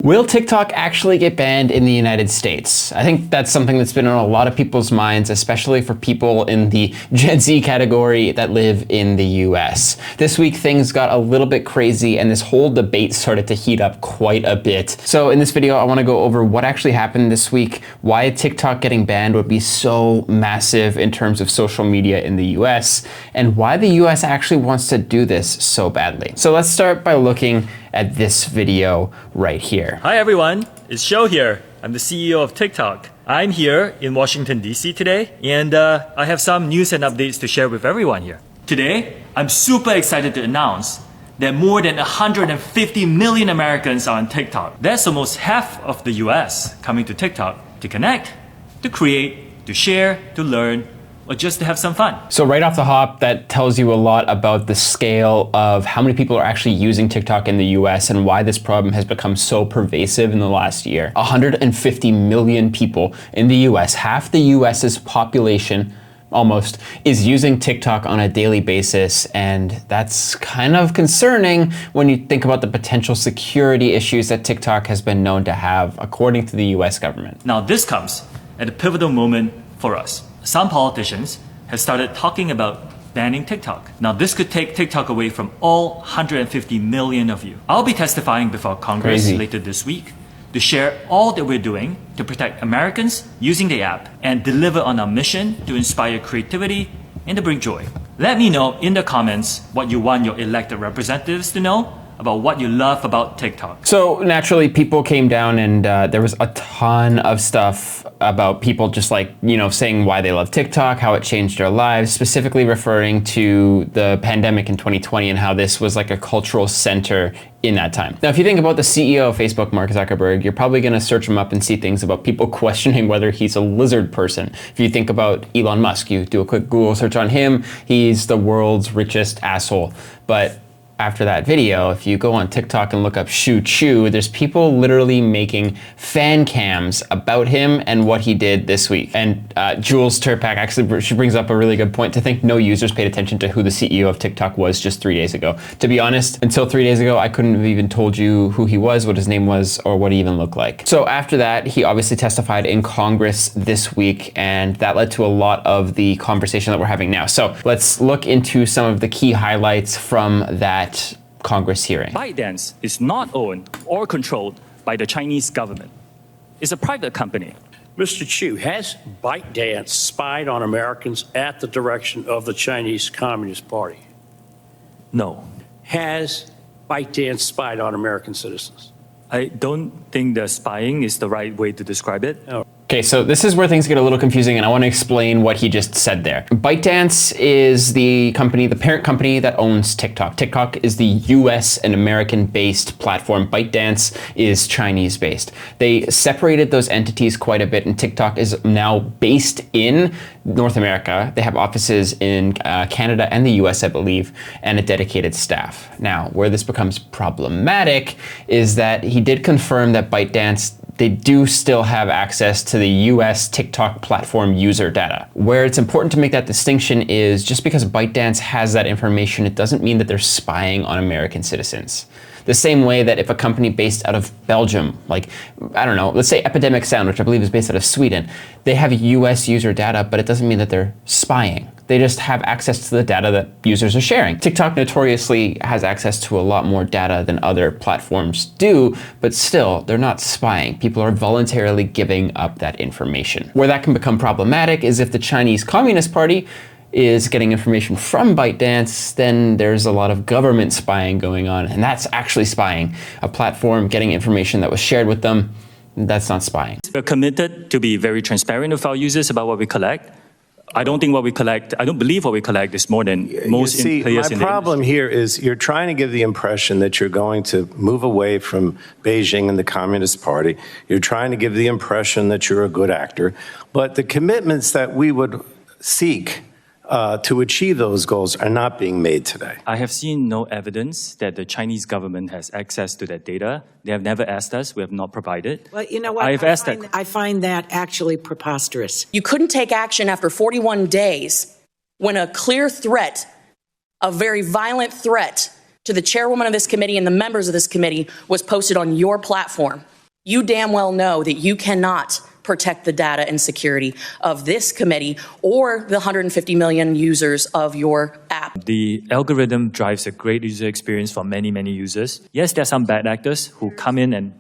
Will TikTok actually get banned in the United States? I think that's something that's been on a lot of people's minds, especially for people in the Gen Z category that live in the US. This week, things got a little bit crazy and this whole debate started to heat up quite a bit. So in this video, I want to go over what actually happened this week, why TikTok getting banned would be so massive in terms of social media in the US, and why the US actually wants to do this so badly. So let's start by looking at this video right here. Hi everyone, it's Shou here. I'm the CEO of TikTok. I'm here in Washington, D.C. today, and I have some news and updates to share with everyone here. Today, I'm super excited to announce that more than 150 million Americans are on TikTok. That's almost half of the US coming to TikTok to connect, to create, to share, to learn, or just to have some fun. So right off the hop, that tells you a lot about the scale of how many people are actually using TikTok in the US and why this problem has become so pervasive in the last year. 150 million people in the US, half the US's population almost, is using TikTok on a daily basis, and that's kind of concerning when you think about the potential security issues that TikTok has been known to have, according to the US government. Now this comes at a pivotal moment for us. Some politicians have started talking about banning TikTok. Now this could take TikTok away from all 150 million of you. I'll be testifying before Congress later this week to share all that we're doing to protect Americans using the app and deliver on our mission to inspire creativity and to bring joy. Let me know in the comments what you want your elected representatives to know about what you love about TikTok. So naturally, people came down and there was a ton of stuff about people just saying why they love TikTok, how it changed their lives, specifically referring to the pandemic in 2020 and how this was like a cultural center in that time. Now, if you think about the CEO of Facebook, Mark Zuckerberg, you're probably gonna search him up and see things about people questioning whether he's a lizard person. If you think about Elon Musk, you do a quick Google search on him, he's the world's richest asshole. But after that video, if you go on TikTok and look up Shou Chew, there's people literally making fan cams about him and what he did this week. And Jules Turpak actually, she brings up a really good point to think no users paid attention to who the CEO of TikTok was just 3 days ago. To be honest, until 3 days ago, I couldn't have even told you who he was, what his name was, or what he even looked like. So after that, he obviously testified in Congress this week, and that led to a lot of the conversation that we're having now. So let's look into some of the key highlights from that Congress hearing. ByteDance is not owned or controlled by the Chinese government. It's a private company. Mr. Chew, has ByteDance spied on Americans at the direction of the Chinese Communist Party? No. Has ByteDance spied on American citizens? I don't think that spying is the right way to describe it. No. Okay, so this is where things get a little confusing, and I want to explain what he just said there. ByteDance is the company, the parent company that owns TikTok. TikTok is the US and American-based platform. ByteDance is Chinese-based. They separated those entities quite a bit, and TikTok is now based in North America. They have offices in Canada and the US, I believe, and a dedicated staff. Now, where this becomes problematic is that he did confirm that ByteDance, they do still have access to the US TikTok platform user data. Where it's important to make that distinction is just because ByteDance has that information, it doesn't mean that they're spying on American citizens. The same way that if a company based out of Belgium, like, I don't know, let's say Epidemic Sound, which I believe is based out of Sweden, they have US user data, but it doesn't mean that they're spying. They just have access to the data that users are sharing. TikTok notoriously has access to a lot more data than other platforms do, but still, they're not spying. People are voluntarily giving up that information. Where that can become problematic is if the Chinese Communist Party is getting information from ByteDance, then there's a lot of government spying going on, and that's actually spying. A platform getting information that was shared with them, that's not spying. We're committed to be very transparent with our users about what we collect. I don't believe what we collect is more than most players in the industry. My problem here is you're trying to give the impression that you're going to move away from Beijing and the Communist Party. You're trying to give the impression that you're a good actor. But the commitments that we would seek to achieve those goals are not being made today. I have seen no evidence that the Chinese government has access to that data. They have never asked us. We have not provided. Well, you know what? I find that actually preposterous. You couldn't take action after 41 days when a clear threat, a very violent threat to the chairwoman of this committee and the members of this committee was posted on your platform, you damn well know that you cannot protect the data and security of this committee or the 150 million users of your app. The algorithm drives a great user experience for many, many users. Yes, there are some bad actors who come in and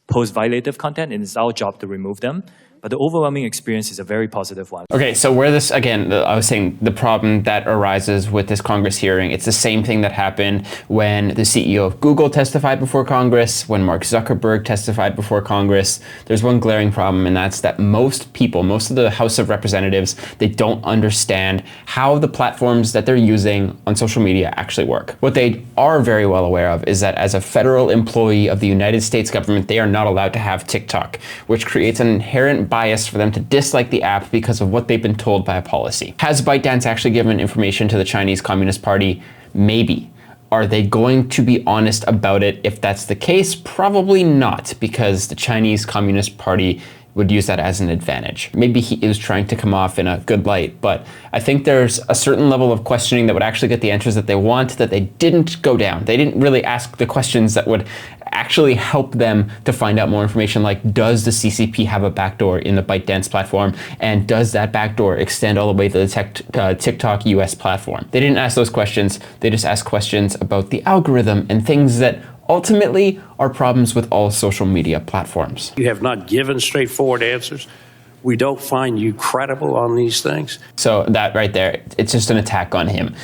post violative content, and it's our job to remove them. But the overwhelming experience is a very positive one. Okay, so where this, again, I was saying the problem that arises with this Congress hearing, it's the same thing that happened when the CEO of Google testified before Congress, when Mark Zuckerberg testified before Congress. There's one glaring problem, and that's that most people, most of the House of Representatives, they don't understand how the platforms that they're using on social media actually work. What they are very well aware of is that as a federal employee of the United States government, they are not allowed to have TikTok, which creates an inherent bias for them to dislike the app because of what they've been told by a policy. Has ByteDance actually given information to the Chinese Communist Party? Maybe. Are they going to be honest about it if that's the case? Probably not, because the Chinese Communist Party would use that as an advantage. Maybe he is trying to come off in a good light, but I think there's a certain level of questioning that would actually get the answers that they want that they didn't go down. They didn't really ask the questions that would actually help them to find out more information, like does the CCP have a backdoor in the ByteDance platform, and does that backdoor extend all the way to the TikTok US platform? They didn't ask those questions. They just asked questions about the algorithm and things that ultimately are problems with all social media platforms. You have not given straightforward answers. We don't find you credible on these things. So that right there, it's just an attack on him,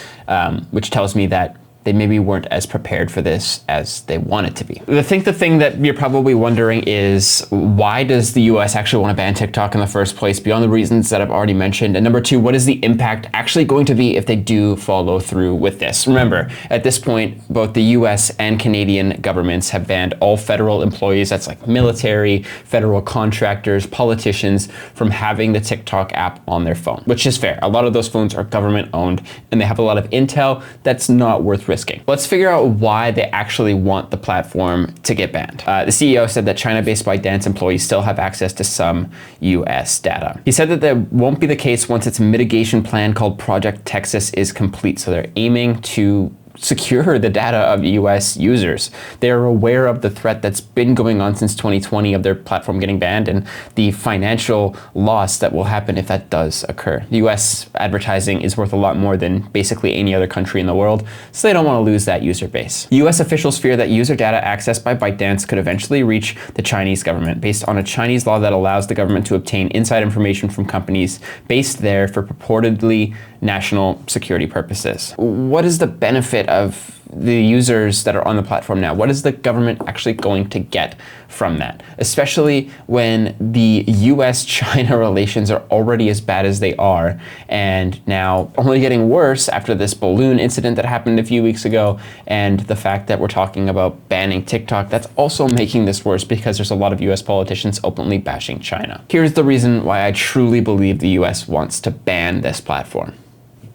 which tells me that they maybe weren't as prepared for this as they wanted to be. I think the thing that you're probably wondering is, why does the US actually want to ban TikTok in the first place, beyond the reasons that I've already mentioned? And number two, what is the impact actually going to be if they do follow through with this? Remember, at this point, both the US and Canadian governments have banned all federal employees, that's like military, federal contractors, politicians, from having the TikTok app on their phone, which is fair. A lot of those phones are government owned and they have a lot of intel that's not worth risking. Let's figure out why they actually want the platform to get banned. The CEO said that China-based ByteDance employees still have access to some US data. He said that that won't be the case once its mitigation plan called Project Texas is complete. So they're aiming to secure the data of US users. They are aware of the threat that's been going on since 2020 of their platform getting banned and the financial loss that will happen if that does occur. US advertising is worth a lot more than basically any other country in the world, so they don't want to lose that user base. US officials fear that user data accessed by ByteDance could eventually reach the Chinese government based on a Chinese law that allows the government to obtain inside information from companies based there for purportedly national security purposes. What is the benefit of the users that are on the platform now? What is the government actually going to get from that? Especially when the US-China relations are already as bad as they are, and now only getting worse after this balloon incident that happened a few weeks ago, and the fact that we're talking about banning TikTok, that's also making this worse because there's a lot of US politicians openly bashing China. Here's the reason why I truly believe the US wants to ban this platform.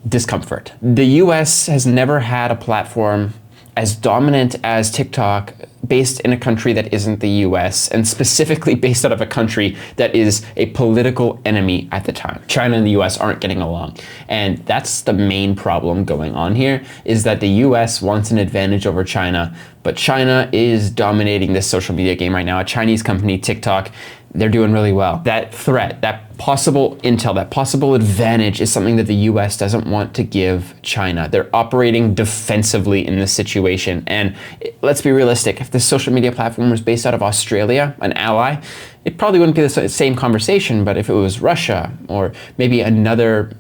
Discomfort. The US has never had a platform as dominant as TikTok based in a country that isn't the US, and specifically based out of a country that is a political enemy at the time. China and the US aren't getting along. And that's the main problem going on here, is that the US wants an advantage over China, but China is dominating this social media game right now. A Chinese company, TikTok, they're doing really well. That threat, that possible intel, that possible advantage is something that the US doesn't want to give China. They're operating defensively in this situation. And let's be realistic, if this social media platform was based out of Australia, an ally, it probably wouldn't be the same conversation. But if it was Russia or maybe another,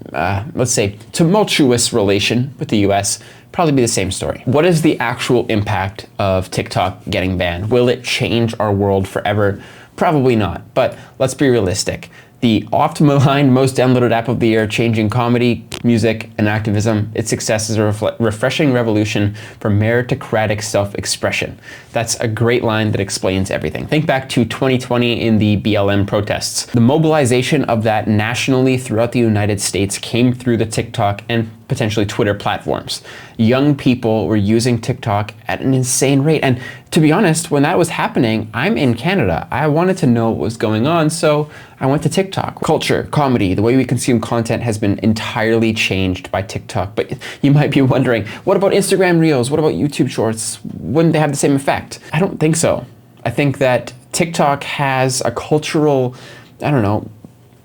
let's say, tumultuous relation with the US, probably be the same story. What is the actual impact of TikTok getting banned? Will it change our world forever? Probably not, but let's be realistic. The oft-maligned, most downloaded app of the year, changing comedy, music, and activism. Its success is a refreshing revolution for meritocratic self-expression. That's a great line that explains everything. Think back to 2020 in the BLM protests. The mobilization of that nationally throughout the United States came through the TikTok and potentially Twitter platforms. Young people were using TikTok at an insane rate. And to be honest, when that was happening, I'm in Canada. I wanted to know what was going on, so I went to TikTok. Culture, comedy, the way we consume content has been entirely changed by TikTok. But you might be wondering, what about Instagram Reels? What about YouTube Shorts? Wouldn't they have the same effect? I don't think so. I think that TikTok has a cultural, I don't know,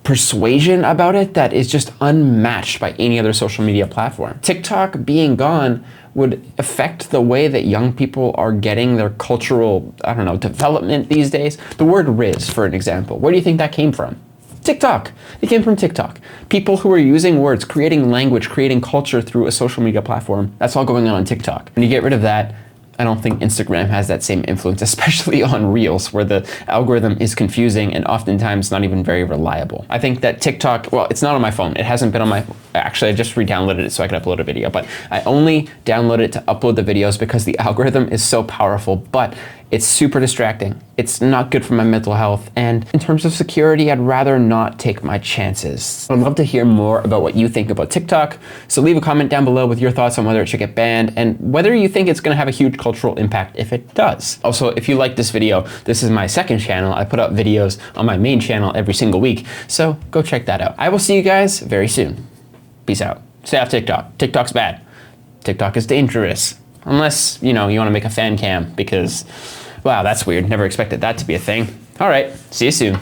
persuasion about it that is just unmatched by any other social media platform. TikTok being gone would affect the way that young people are getting their cultural, I don't know, development these days. The word Riz, for an example, where do you think that came from? TikTok. It came from TikTok. People who are using words, creating language, creating culture through a social media platform, that's all going on TikTok. When you get rid of that, I don't think Instagram has that same influence, especially on Reels, where the algorithm is confusing and oftentimes not even very reliable. I think that TikTok, well, it's not on my phone. It hasn't been on my, actually, I just re-downloaded it so I could upload a video, but I only downloaded it to upload the videos because the algorithm is so powerful, but it's super distracting. It's not good for my mental health. And in terms of security, I'd rather not take my chances. I'd love to hear more about what you think about TikTok. So leave a comment down below with your thoughts on whether it should get banned and whether you think it's gonna have a huge cultural impact if it does. Also, if you like this video, this is my second channel. I put up videos on my main channel every single week. So go check that out. I will see you guys very soon. Peace out. Stay off TikTok. TikTok's bad. TikTok is dangerous. Unless, you know, you wanna make a fan cam because, wow, that's weird. Never expected that to be a thing. All right, see you soon.